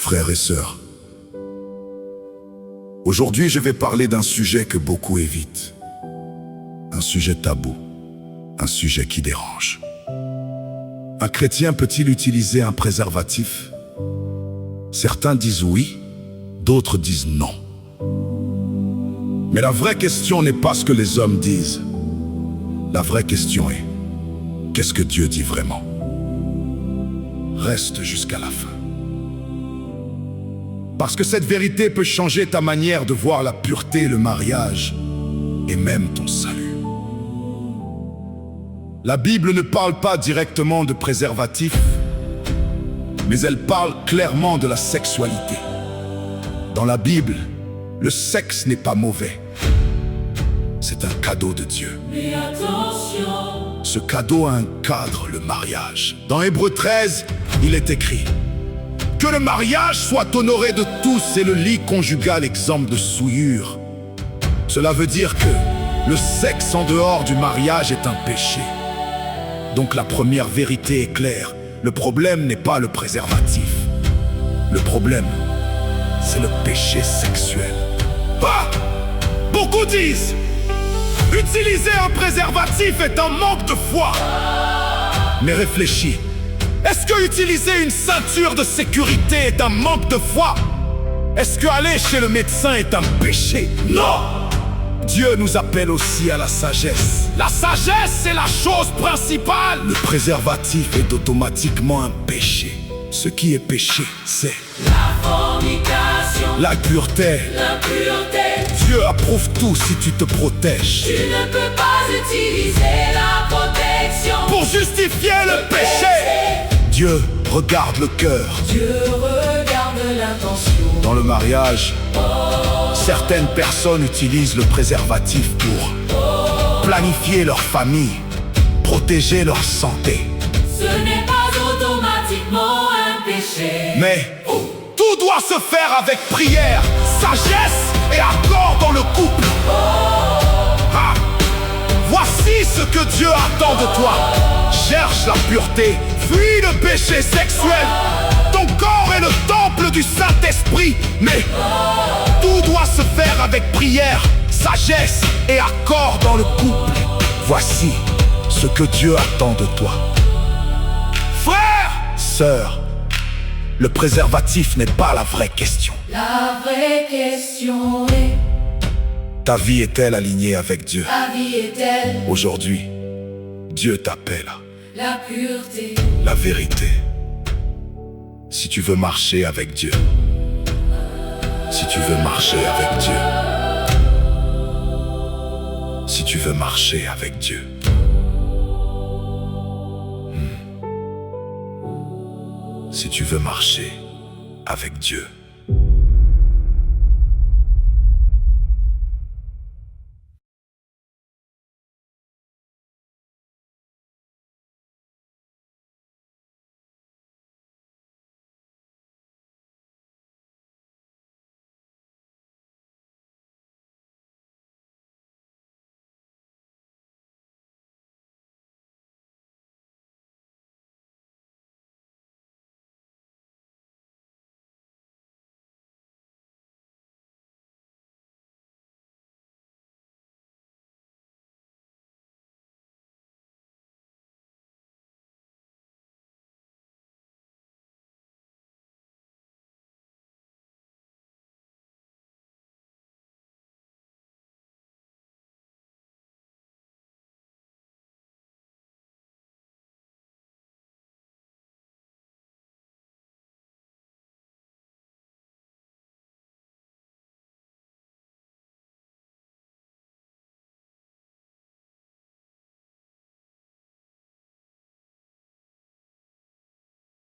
frères et sœurs. Aujourd'hui, je vais parler d'un sujet que beaucoup évitent. Un sujet tabou, un sujet qui dérange. Un chrétien peut-il utiliser un préservatif? Certains disent oui, d'autres disent non. Mais la vraie question n'est pas ce que les hommes disent. La vraie question est, qu'est-ce que Dieu dit vraiment? Reste jusqu'à la fin. Parce que cette vérité peut changer ta manière de voir la pureté, le mariage et même ton salut. La Bible ne parle pas directement de préservatif, mais elle parle clairement de la sexualité. Dans la Bible, le sexe n'est pas mauvais. C'est un cadeau de Dieu. Mais attention, Ce cadeau a un cadre, le mariage. Dans Hébreux 13, il est écrit: que le mariage soit honoré de tous et le lit conjugal exempt de souillure. Cela veut dire que le sexe en dehors du mariage est un péché. Donc la première vérité est claire. Le problème n'est pas le préservatif. Le problème, c'est le péché sexuel. Ah! Beaucoup disent: utiliser un préservatif est un manque de foi. Mais réfléchis. Est-ce que utiliser une ceinture de sécurité est un manque de foi? Est-ce que aller chez le médecin est un péché? Non! Dieu nous appelle aussi à la sagesse. La sagesse est la chose principale. Le préservatif est automatiquement un péché. Ce qui est péché, c'est la fornication, l'impureté. l'impureté. Dieu approuve tout si tu te protèges. Tu ne peux pas utiliser la protection Pour justifier le péché, Dieu regarde le cœur. Dieu regarde l'intention. Dans le mariage, certaines personnes utilisent le préservatif pour planifier leur famille, protéger leur santé. Ce n'est pas automatiquement un péché. Mais tout doit se faire avec prière, sagesse et accord dans le couple. Ah, voici ce que Dieu attend de toi. Cherche la pureté, fuis le péché sexuel. Ton corps est le temple du Saint-Esprit. Mais tout doit se faire avec prière, sagesse et accord dans le couple. Voici ce que Dieu attend de toi. Frère, sœur, le préservatif n'est pas la vraie question. La vraie question est: Ta vie est-elle alignée avec Dieu? ta vie est-elle Aujourd'hui, Dieu t'appelle à la pureté? la vérité. Si tu veux marcher avec Dieu, si tu veux marcher avec Dieu, si tu veux marcher avec Dieu, si tu veux marcher avec Dieu.